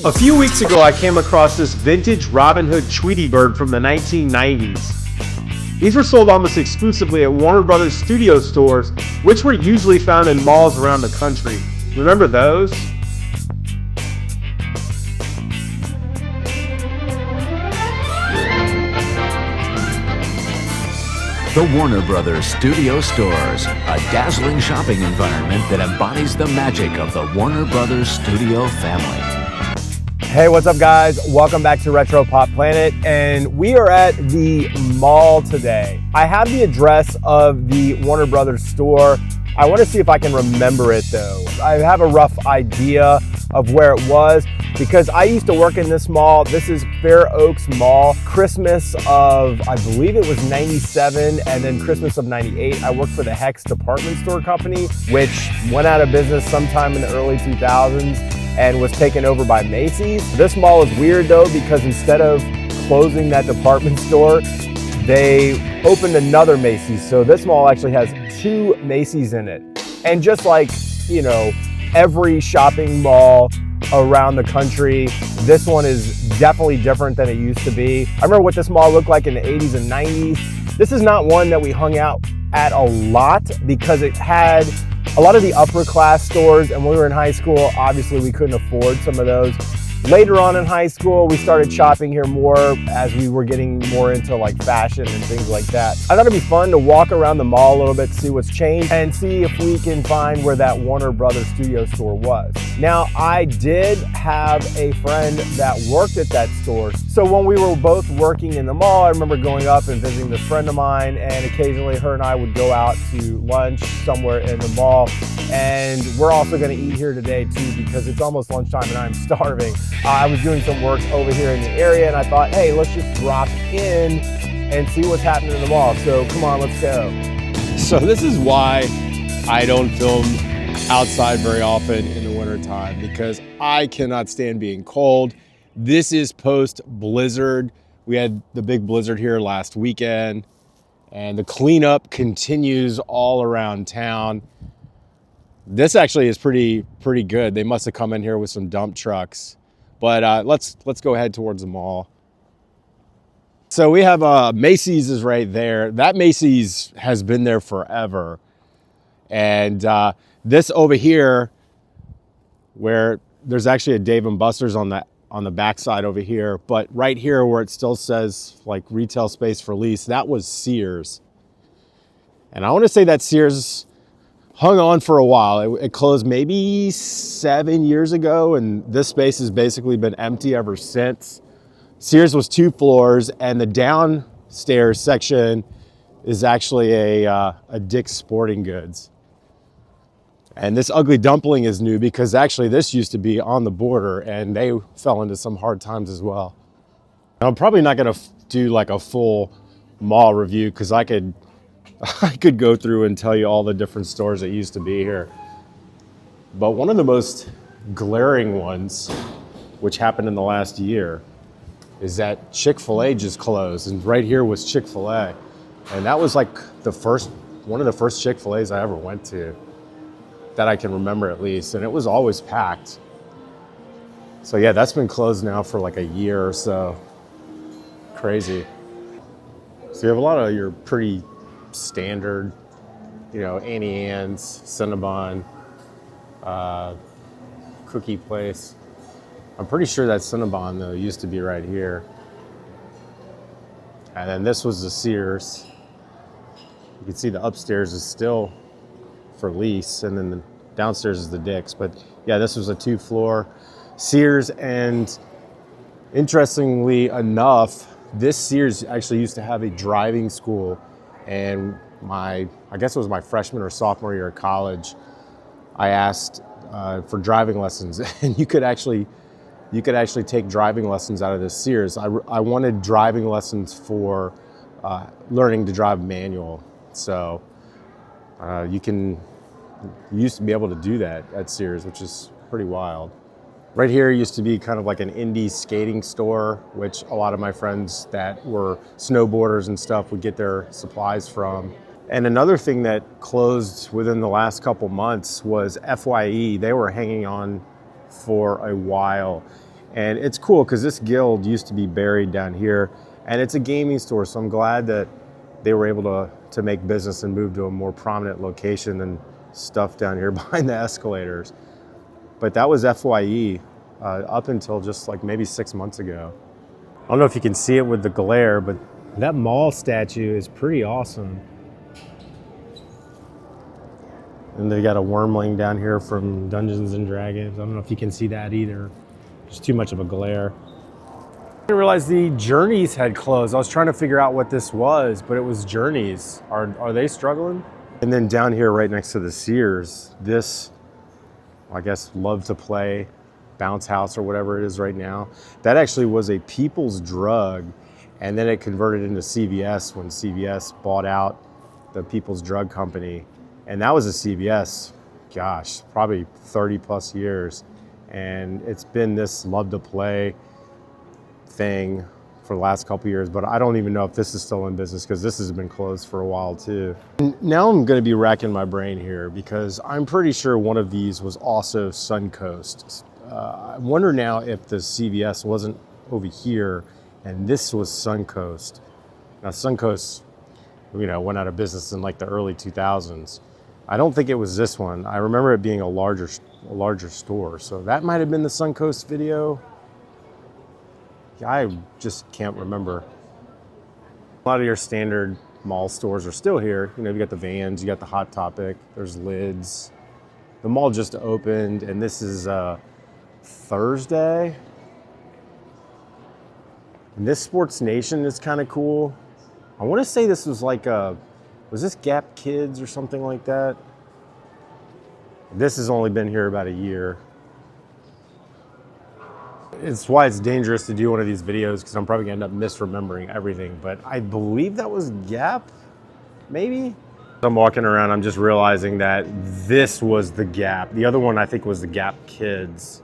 A few weeks ago, I came across this vintage Robin Hood Tweety bird from the 1990s. These were sold almost exclusively at Warner Brothers studio stores, which were usually found in malls around the country. Remember those? The Warner Brothers Studio Stores, a dazzling shopping environment that embodies the magic of the Warner Brothers Studio family. Hey, what's up guys? Welcome back to Retro Pop Planet, and we are at the mall today. I have the address of the Warner Brothers store. I want to see if I can remember it though. I have a rough idea of where it was because I used to work in this mall. This is Fair Oaks Mall. Christmas of, I believe it was 97, and then Christmas of 98, I worked for the Hex department store company, which went out of business sometime in the early 2000s and was taken over by Macy's. This mall is weird though because instead of closing that department store, they opened another Macy's. So this mall actually has two Macy's in it. And just like, you know, every shopping mall around the country, this one is definitely different than it used to be. I remember what this mall looked like in the 80s and 90s. This is not one that we hung out at a lot because it had a lot of the upper class stores, and when we were in high school, obviously we couldn't afford some of those. Later on in high school, we started shopping here more as we were getting more into like fashion and things like that. I thought it'd be fun to walk around the mall a little bit, see what's changed, and see if we can find where that Warner Brothers studio store was. Now, I did have a friend that worked at that store. So when we were both working in the mall, I remember going up and visiting this friend of mine, and occasionally her and I would go out to lunch somewhere in the mall. And we're also gonna eat here today too because it's almost lunchtime and I'm starving. I was doing some work over here in the area and I thought, hey, let's just drop in and see what's happening in the mall. So come on, let's go. So this is why I don't film outside very often in the wintertime, because I cannot stand being cold. This is post blizzard. We had the big blizzard here last weekend, and the cleanup continues all around town. This actually is pretty good. They must have come in here with some dump trucks. But let's go ahead towards the mall. So we have Macy's is right there. That Macy's has been there forever. And this over here, where there's actually a Dave & Buster's on the backside over here, but right here where it still says like retail space for lease, that was Sears. And I want to say that Sears hung on for a while. It closed maybe 7 years ago, and this space has basically been empty ever since. Sears was 2 floors, and the downstairs section is actually a Dick's Sporting Goods. And this Ugly Dumpling is new because actually this used to be on the border, and they fell into some hard times as well. I'm probably not gonna do like a full mall review because I could go through and tell you all the different stores that used to be here. But one of the most glaring ones, which happened in the last year, is that Chick-fil-A just closed. And right here was Chick-fil-A. And that was like one of the first Chick-fil-A's I ever went to, that I can remember at least. And it was always packed. So yeah, that's been closed now for like a year or so. Crazy. So you have a lot of your pretty standard, you know, Annie Ann's, Cinnabon, cookie place. I'm pretty sure that Cinnabon though used to be right here. And then this was the Sears. You can see the upstairs is still for lease, and then the downstairs is the Dick's. But yeah, this was a 2-floor Sears, and interestingly enough, this Sears actually used to have a driving school. And I guess it was my freshman or sophomore year of college, I asked for driving lessons, and you could actually take driving lessons out of this Sears. I wanted driving lessons for learning to drive manual. So you used to be able to do that at Sears, which is pretty wild. Right here used to be kind of like an indie skating store, which a lot of my friends that were snowboarders and stuff would get their supplies from. And another thing that closed within the last couple months was FYE. They were hanging on for a while. And it's cool because this guild used to be buried down here, and it's a gaming store, so I'm glad that they were able to make business and move to a more prominent location than stuff down here behind the escalators. But that was FYE up until just like maybe 6 months ago. I don't know if you can see it with the glare, but that mall statue is pretty awesome. And they got a wormling down here from Dungeons and Dragons. I don't know if you can see that either. There's too much of a glare. I didn't realize the Journeys had closed. I was trying to figure out what this was, but it was Journeys. Are they struggling? And then down here right next to the Sears, this, I guess, Love to Play bounce house or whatever it is right now, that actually was a People's Drug, and then it converted into CVS when CVS bought out the People's Drug Company. And that was a CVS, gosh, probably 30 plus years. And it's been this Love to Play thing for the last couple years, but I don't even know if this is still in business because this has been closed for a while too. And now I'm going to be racking my brain here because I'm pretty sure one of these was also Suncoast. I wonder now if the CVS wasn't over here and this was Suncoast. Now Suncoast, went out of business in like the early 2000s. I don't think it was this one. I remember it being a larger store. So that might have been the Suncoast video. I just can't remember. A lot of your standard mall stores are still here. You got the Vans, you got the Hot Topic, there's Lids. The mall just opened, and this is Thursday. And this Sports Nation is kind of cool. I want to say this was like was this Gap Kids or something like that? This has only been here about a year. It's why it's dangerous to do one of these videos because I'm probably gonna end up misremembering everything, but I believe that was Gap, maybe? I'm walking around, I'm just realizing that this was the Gap. The other one I think was the Gap Kids.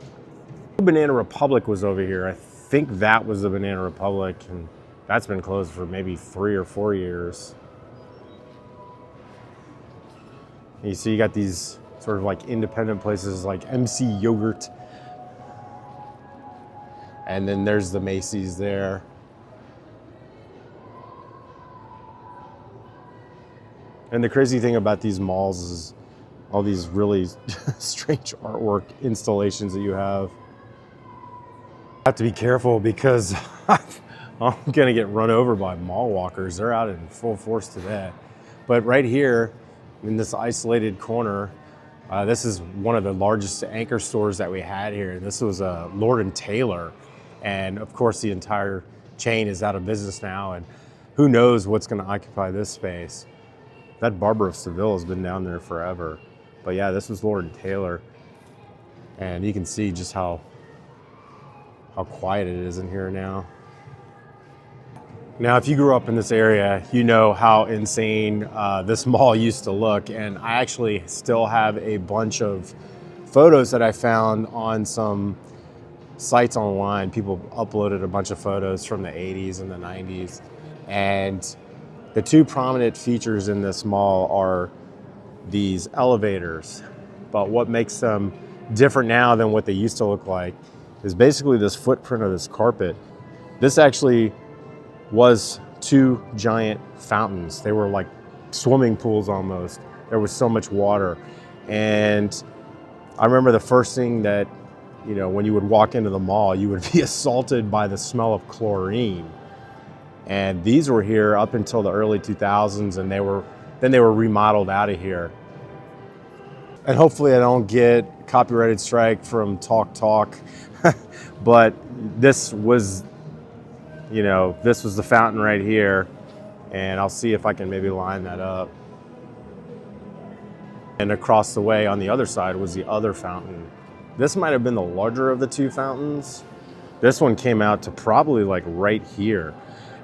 Banana Republic was over here. I think that was the Banana Republic, and that's been closed for maybe 3 or 4 years. And you see you got these sort of like independent places like MC Yogurt. And then there's the Macy's there. And the crazy thing about these malls is all these really strange artwork installations that you have. I have to be careful because I'm gonna get run over by mall walkers. They're out in full force today. But right here in this isolated corner, this is one of the largest anchor stores that we had here. This was Lord & Taylor. And of course, the entire chain is out of business now, and who knows what's going to occupy this space. That Barber of Seville has been down there forever. But yeah, this was Lord & Taylor. And you can see just how quiet it is in here now. Now, if you grew up in this area, you know how insane this mall used to look. And I actually still have a bunch of photos that I found on some sites online. People uploaded a bunch of photos from the 80s and the 90s. And the two prominent features in this mall are these elevators. But what makes them different now than what they used to look like is basically this footprint of this carpet. This actually was 2 giant fountains. They were like swimming pools almost. There was so much water. And I remember the first thing that, when you would walk into the mall, you would be assaulted by the smell of chlorine. And these were here up until the early 2000s, and then they were remodeled out of here. And hopefully I don't get copyrighted strike from Talk, but this was the fountain right here, and I'll see if I can maybe line that up. And across the way on the other side was the other fountain. This might have been the larger of the 2 fountains. This one came out to probably like right here.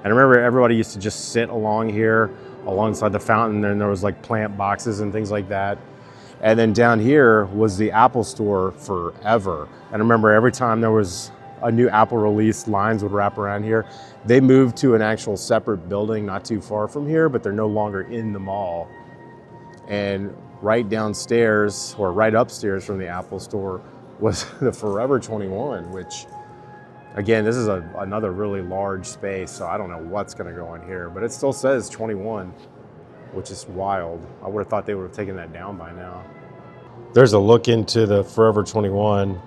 And I remember everybody used to just sit along here alongside the fountain, and there was like plant boxes and things like that. And then down here was the Apple store forever. And I remember every time there was a new Apple release, lines would wrap around here. They moved to an actual separate building not too far from here, but they're no longer in the mall. And right downstairs, or right upstairs from the Apple store, was the Forever 21, which Again, this is another really large space, so I don't know what's gonna go in here, but it still says 21, which is wild. I would have thought they would have taken that down by now. There's a look into the Forever 21.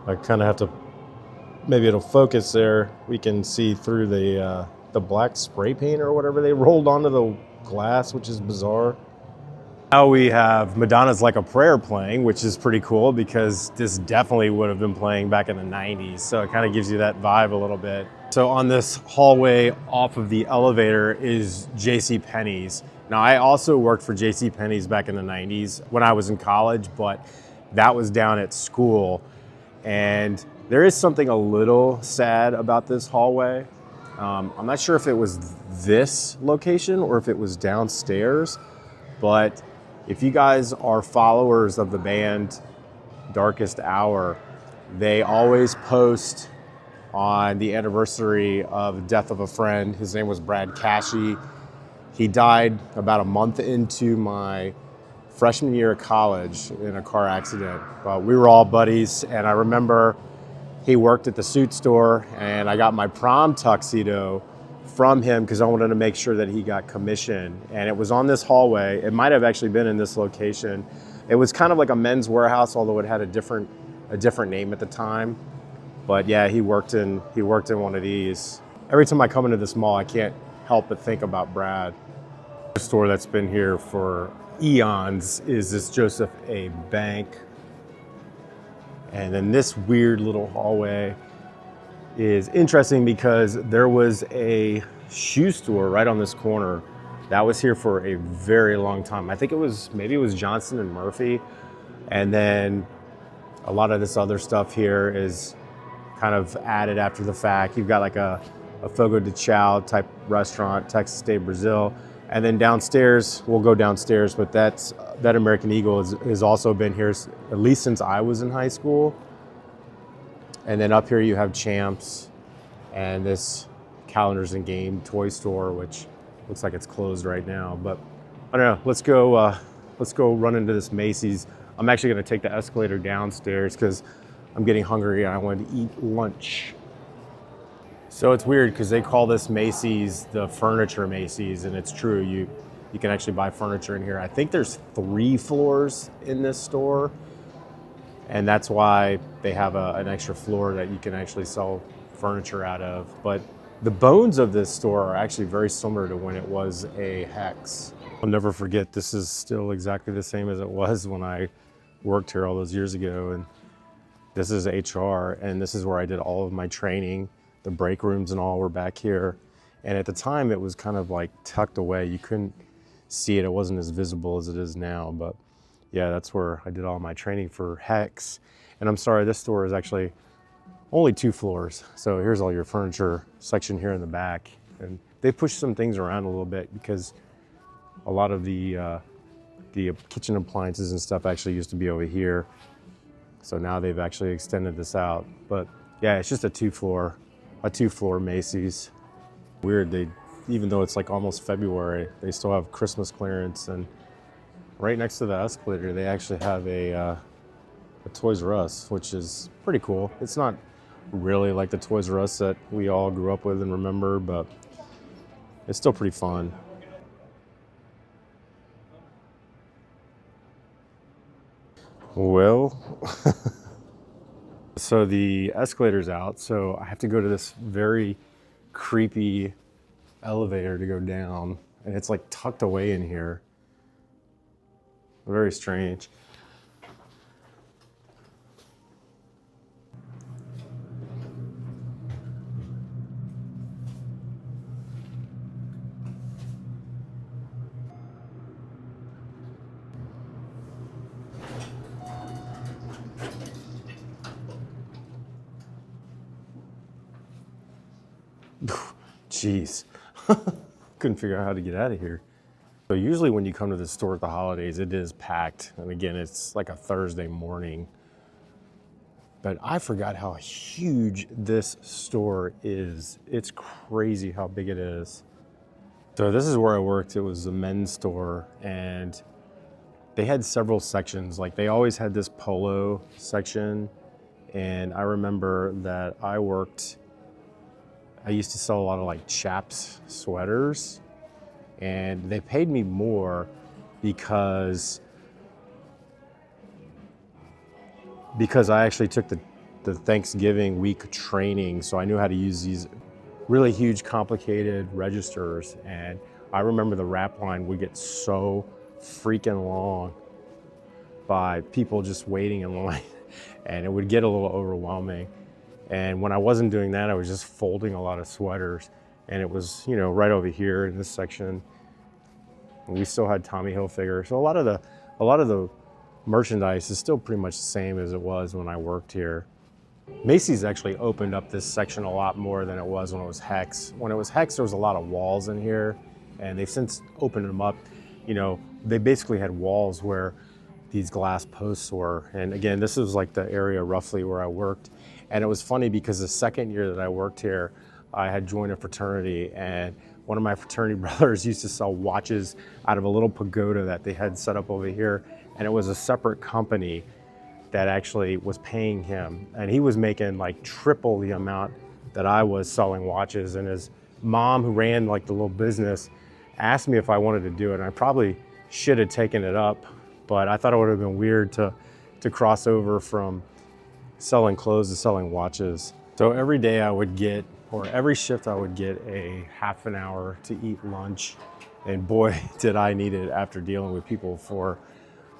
I kind of have to, maybe it'll focus there. We can see through the black spray paint or whatever they rolled onto the glass, which is bizarre. Now we have Madonna's Like a Prayer playing, which is pretty cool because this definitely would have been playing back in the 90s. So it kind of gives you that vibe a little bit. So on this hallway off of the elevator is JCPenney's. Now I also worked for JCPenney's back in the 90s when I was in college, but that was down at school. And there is something a little sad about this hallway. I'm not sure if it was this location or if it was downstairs, but if you guys are followers of the band Darkest Hour, they always post on the anniversary of the death of a friend. His name was Brad Cashy. He died about a month into my freshman year of college in a car accident. But we were all buddies, and I remember he worked at the suit store, and I got my prom tuxedo from him because I wanted to make sure that he got commission. And it was on this hallway. It might have actually been in this location. It was kind of like a Men's Warehouse, although it had a different name at the time. But yeah, he worked in one of these. Every time I come into this mall, I can't help but think about Brad. The store that's been here for eons is this Joseph A. Bank. And then this weird little hallway is interesting because there was a shoe store right on this corner that was here for a very long time. I think maybe it was Johnson and Murphy. And then a lot of this other stuff here is kind of added after the fact. You've got like a Fogo de Chao type restaurant, Texas State Brazil. And then downstairs, we'll go downstairs, but that American Eagle has also been here at least since I was in high school. And then up here you have Champs and this Calendars and Game toy store, which looks like it's closed right now. But I don't know, let's go run into this Macy's. I'm actually gonna take the escalator downstairs because I'm getting hungry and I want to eat lunch. So it's weird because they call this Macy's the furniture Macy's, and it's true. You can actually buy furniture in here. I think there's 3 floors in this store, and that's why they have an extra floor that you can actually sell furniture out of. But the bones of this store are actually very similar to when it was a Hex. I'll never forget, this is still exactly the same as it was when I worked here all those years ago. And this is HR, and this is where I did all of my training. The break rooms and all were back here. And at the time, it was kind of like tucked away. You couldn't see it. It wasn't as visible as it is now. But yeah, that's where I did all my training for Hex. And I'm sorry, this store is actually only 2 floors. So here's all your furniture section here in the back. And they pushed some things around a little bit because a lot of the kitchen appliances and stuff actually used to be over here. So now they've actually extended this out. But yeah, it's just a 2-floor Macy's. Weird, even though it's like almost February, they still have Christmas clearance, and right next to the escalator, they actually have a Toys R Us, which is pretty cool. It's not really like the Toys R Us that we all grew up with and remember, but it's still pretty fun. Well, so the escalator's out, so I have to go to this very creepy elevator to go down, and it's like tucked away in here. Very strange. Jeez, couldn't figure out how to get out of here. So usually when you come to the store at the holidays, it is packed. And again, it's like a Thursday morning. But I forgot how huge this store is. It's crazy how big it is. So this is where I worked. It was a men's store, and they had several sections. Like they always had this polo section. And I remember that I worked I used to sell a lot of like chaps sweaters, and they paid me more because I actually took the Thanksgiving week training, so I knew how to use these really huge, complicated registers. And I remember the wrap line would get so freaking long by people just waiting in line, and it would get a little overwhelming. And when I wasn't doing that, I was just folding a lot of sweaters, and it was, you know, right over here in this section. And we still had Tommy Hilfiger, so a lot of the merchandise is still pretty much the same as it was when I worked here. Macy's actually opened up this section a lot more than it was when it was Hex. When it was Hex, there was a lot of walls in here, and they've since opened them up. You know, they basically had walls where these glass posts were. And again, this is like the area roughly where I worked. And it was funny because the second year that I worked here, I had joined a fraternity, and one of my fraternity brothers used to sell watches out of a little pagoda that they had set up over here. And it was a separate company that actually was paying him. And he was making like triple the amount that I was selling watches. And his mom, who ran like the little business, asked me if I wanted to do it. And I probably should have taken it up, but I thought it would have been weird to cross over from selling clothes to selling watches. So every day I would get, or every shift I would get a half an hour to eat lunch. And boy, did I need it after dealing with people for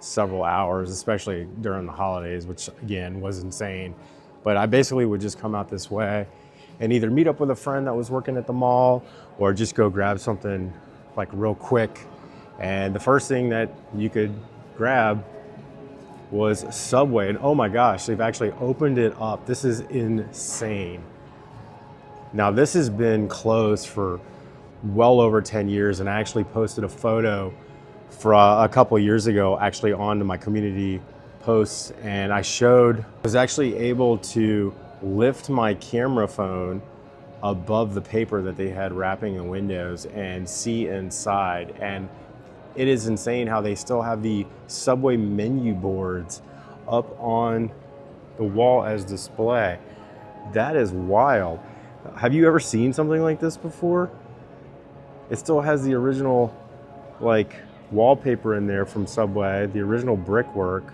several hours, especially during the holidays, which again was insane. But I basically would just come out this way and either meet up with a friend that was working at the mall or just go grab something like real quick. And the first thing that you could grab was Subway. And oh my gosh, they've actually opened it up. This is insane. Now this has been closed for well over 10 years, and I actually posted a photo for a couple of years ago actually onto my community posts, and I was actually able to lift my camera phone above the paper that they had wrapping the windows and see inside. And it is insane how they still have the Subway menu boards up on the wall as display. That is wild. Have you ever seen something like this before? It still has the original like wallpaper in there from Subway, the original brickwork.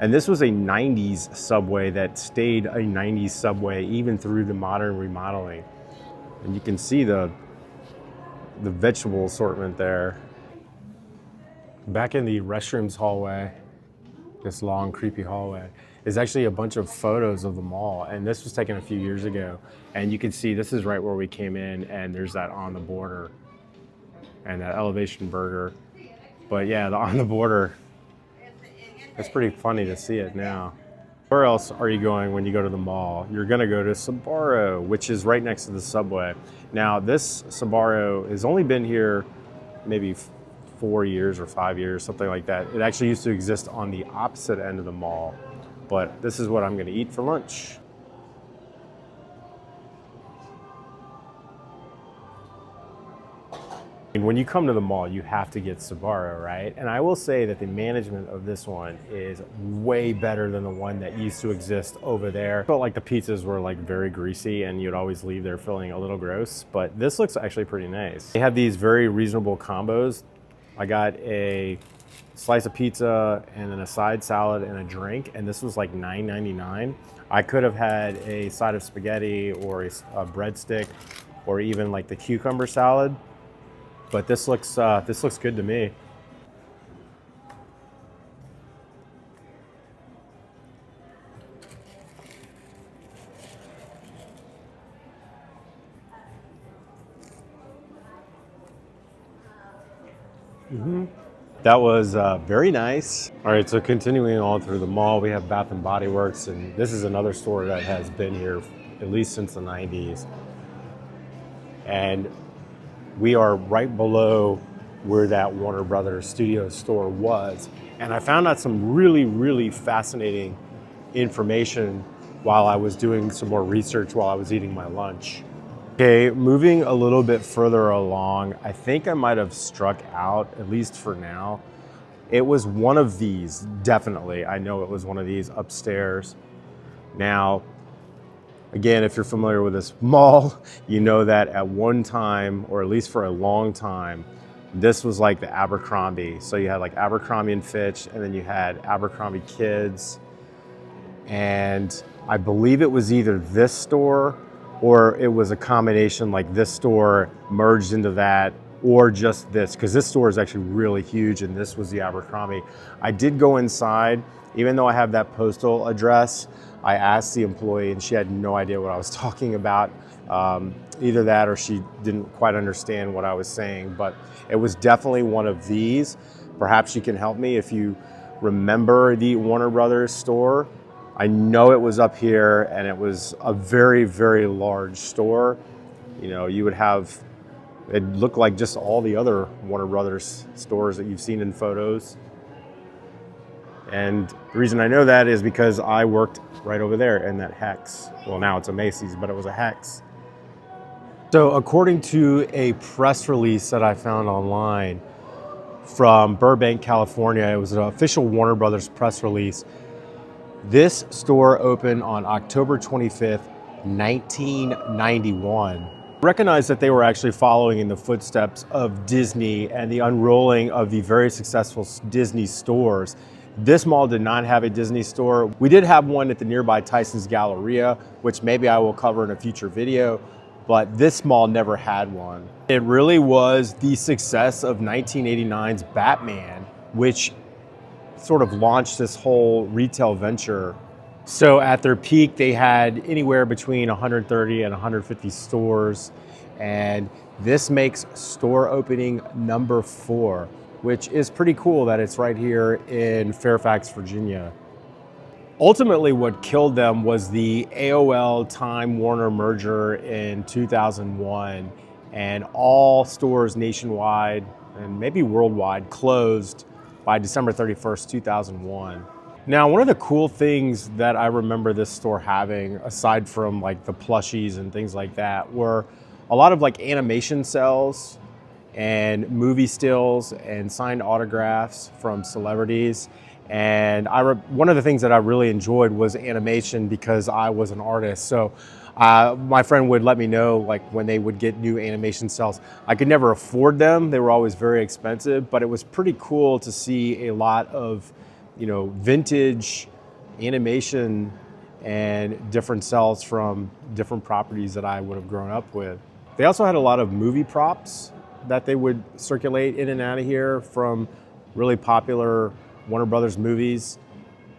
And this was a 90s Subway that stayed a 90s Subway even through the modern remodeling. And you can see the vegetable assortment there. Back in the restrooms hallway, this long, creepy hallway, is actually a bunch of photos of the mall. And this was taken a few years ago. And you can see this is right where we came in, and there's that On the Border and that Elevation Burger. But yeah, the On the Border, it's pretty funny to see it now. Where else are you going when you go to the mall? You're gonna go to Sbarro, which is right next to the Subway. Now this Sbarro has only been here maybe 4 years or 5 years, something like that. It actually used to exist on the opposite end of the mall, but this is what I'm gonna eat for lunch. And when you come to the mall, you have to get Sbarro, right? And I will say that the management of this one is way better than the one that used to exist over there. I felt like the pizzas were like very greasy and you'd always leave there feeling a little gross, but this looks actually pretty nice. They have these very reasonable combos. I got a slice of pizza and then a side salad and a drink, and this was like $9.99. I could have had a side of spaghetti or a breadstick or even like the cucumber salad. But this looks good to me. That was very nice. All right, so continuing on through the mall, we have Bath and Body Works, and this is another store that has been here at least since the 90s. And we are right below where that Warner Brothers studio store was. And I found out some really, really fascinating information while I was doing some more research while I was eating my lunch. Okay, moving a little bit further along, I think I might have struck out, at least for now. It was one of these, definitely. I know it was one of these upstairs. Now, Again, if you're familiar with this mall, you know that at one time, or at least for a long time, this was like the Abercrombie. So you had like Abercrombie and Fitch, and then you had Abercrombie Kids. And I believe it was either this store or it was a combination, like this store merged into that, or just this, because this store is actually really huge and this was the Abercrombie. I did go inside, even though I have that postal address. I asked the employee and she had no idea what I was talking about. Either that or she didn't quite understand what I was saying, but it was definitely one of these. Perhaps you can help me if you remember the Warner Brothers store. I know it was up here and it was a very, very large store. You know, you would have, it looked like just all the other Warner Brothers stores that you've seen in photos. And the reason I know that is because I worked right over there in that Hex. Well, now it's a Macy's, but it was a Hex. So according to a press release that I found online from Burbank, California, it was an official Warner Brothers press release. This store opened on October 25th, 1991. Recognize that they were actually following in the footsteps of Disney and the unrolling of the very successful Disney stores. This mall did not have a Disney store. We did have one at the nearby Tyson's Galleria, which maybe I will cover in a future video, but this mall never had one. It really was the success of 1989's Batman, which sort of launched this whole retail venture. So at their peak, they had anywhere between 130 and 150 stores. And this makes store opening number 4, which is pretty cool that it's right here in Fairfax, Virginia. Ultimately, what killed them was the AOL Time Warner merger in 2001. And all stores nationwide and maybe worldwide closed by December 31st, 2001. Now, one of the cool things that I remember this store having, aside from like the plushies and things like that, were a lot of like animation cells and movie stills and signed autographs from celebrities. And one of the things that I really enjoyed was animation because I was an artist. So my friend would let me know like when they would get new animation cells. I could never afford them. They were always very expensive, but it was pretty cool to see a lot of, you know, vintage animation and different cells from different properties that I would have grown up with. They also had a lot of movie props that they would circulate in and out of here from really popular Warner Brothers movies.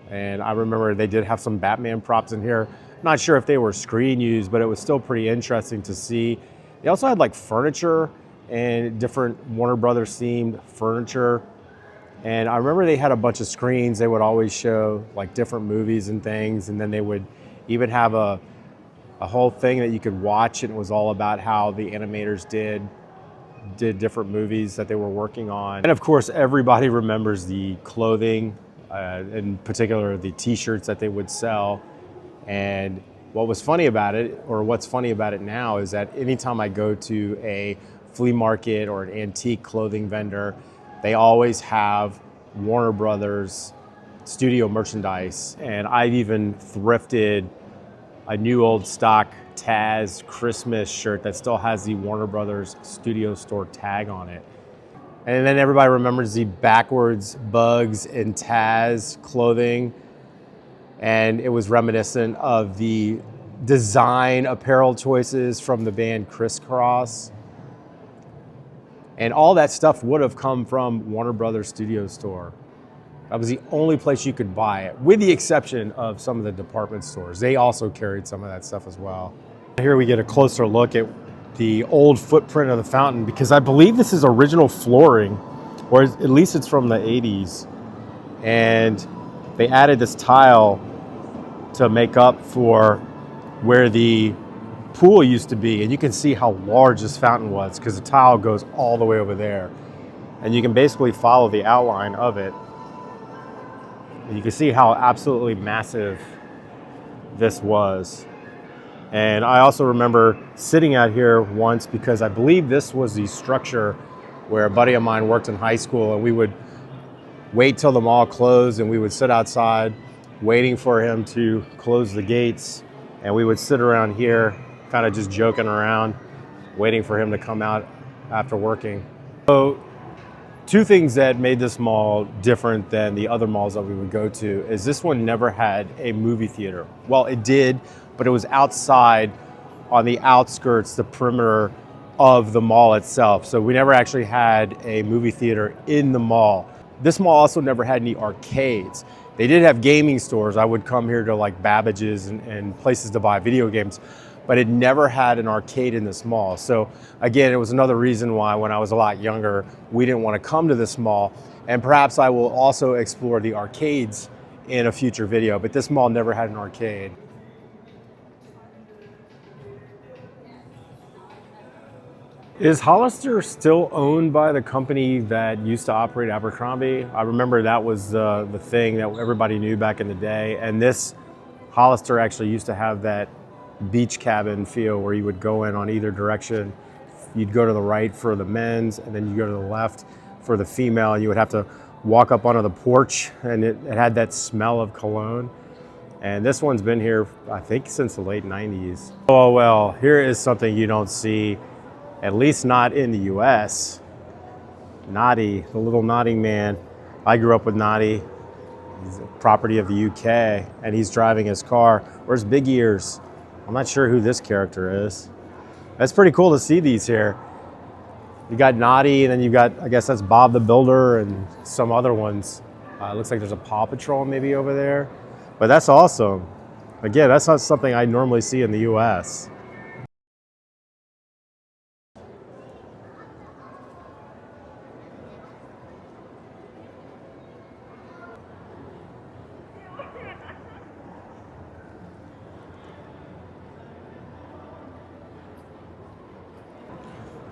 And I remember they did have some Batman props in here. Not sure if they were screen used, but it was still pretty interesting to see. They also had like furniture and different Warner Brothers themed furniture. And I remember they had a bunch of screens. They would always show like different movies and things. And then they would even have a whole thing that you could watch. And it was all about how the animators did different movies that they were working on. And of course, everybody remembers the clothing, in particular the t-shirts that they would sell. And what was funny about it, or what's funny about it now, is that anytime I go to a flea market or an antique clothing vendor, they always have Warner Brothers studio merchandise. And I've even thrifted a new old stock Taz Christmas shirt that still has the Warner Brothers studio store tag on it. And then everybody remembers the backwards Bugs and Taz clothing. And it was reminiscent of the design apparel choices from the band Crisscross. And all that stuff would have come from Warner Brothers Studio Store. That was the only place you could buy it, with the exception of some of the department stores. They also carried some of that stuff as well. Here we get a closer look at the old footprint of the fountain, because I believe this is original flooring, or at least it's from the 80s. And they added this tile to make up for where the pool used to be. And you can see how large this fountain was because the tile goes all the way over there. And you can basically follow the outline of it. And you can see how absolutely massive this was. And I also remember sitting out here once because I believe this was the structure where a buddy of mine worked in high school, and we would wait till the mall closed and we would sit outside waiting for him to close the gates And we would sit around here, kind of just joking around, waiting for him to come out after working. So, two things that made this mall different than the other malls that we would go to is this one never had a movie theater. Well, it did, but it was outside on the outskirts, the perimeter of the mall itself. So we never actually had a movie theater in the mall. This mall also never had any arcades. They did have gaming stores. I would come here to like Babbage's and places to buy video games, but it never had an arcade in this mall. So again, it was another reason why when I was a lot younger, we didn't want to come to this mall. And perhaps I will also explore the arcades in a future video, but this mall never had an arcade. Is Hollister still owned by the company that used to operate Abercrombie? I remember that was the thing that everybody knew back in the day. And this Hollister actually used to have that beach cabin feel where you would go in on either direction. You'd go to the right for the men's, and then you go to the left for the female. And you would have to walk up onto the porch, and it had that smell of cologne. And this one's been here, I think, since the late 90s. Oh, well, here is something you don't see, at least not in the US. Noddy, the little nodding man. I grew up with Noddy. He's a property of the UK, and he's driving his car. Where's Big Ears? I'm not sure who this character is. That's pretty cool to see these here. You got Noddy, and then you got, I guess that's Bob the Builder and some other ones. It looks like there's a Paw Patrol maybe over there. But that's awesome. Again, that's not something I normally see in the US.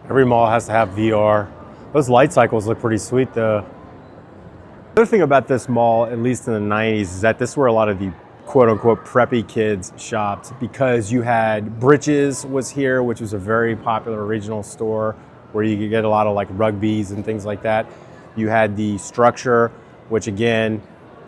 Every mall has to have VR. Those light cycles look pretty sweet though. The other thing about this mall, at least in the 90s, is that this is where a lot of the quote unquote preppy kids shopped, because you had Britches was here, which was a very popular regional store where you could get a lot of like rugbies and things like that. You had the Structure, which again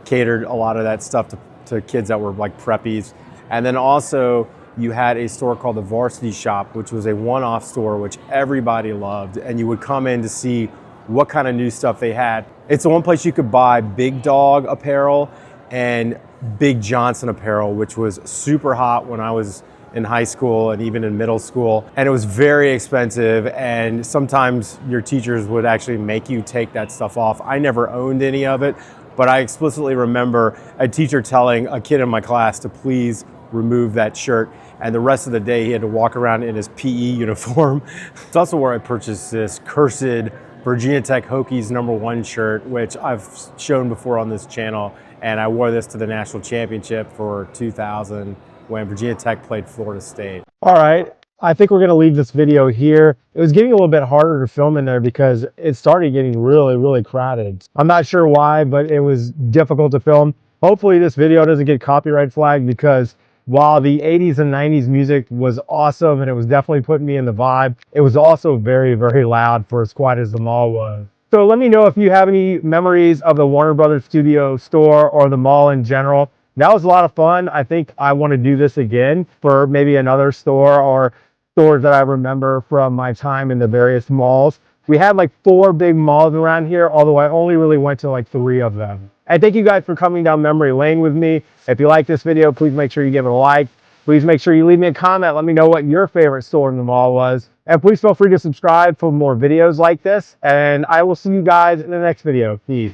catered a lot of that stuff to kids that were like preppies. And then also you had a store called the Varsity Shop, which was a one-off store, which everybody loved. And you would come in to see what kind of new stuff they had. It's the one place you could buy Big Dog apparel and Big Johnson apparel, which was super hot when I was in high school and even in middle school. And it was very expensive. And sometimes your teachers would actually make you take that stuff off. I never owned any of it, but I explicitly remember a teacher telling a kid in my class to please remove that shirt. And the rest of the day he had to walk around in his PE uniform. It's also where I purchased this cursed Virginia Tech Hokies #1 shirt, which I've shown before on this channel. And I wore this to the national championship for 2000 when Virginia Tech played Florida State. All right, I think we're gonna leave this video here. It was getting a little bit harder to film in there because it started getting really, really crowded. I'm not sure why, but it was difficult to film. Hopefully this video doesn't get copyright flagged, because while the 80s and 90s music was awesome and it was definitely putting me in the vibe, it was also very, very loud for as quiet as the mall was. So let me know if you have any memories of the Warner Brothers Studio store or the mall in general. That was a lot of fun. I think I want to do this again for maybe another store or stores that I remember from my time in the various malls. We had like 4 big malls around here, although I only really went to like 3 of them. And thank you guys for coming down memory lane with me. If you like this video, please make sure you give it a like. Please make sure you leave me a comment. Let me know what your favorite store in the mall was. And please feel free to subscribe for more videos like this. And I will see you guys in the next video. Peace.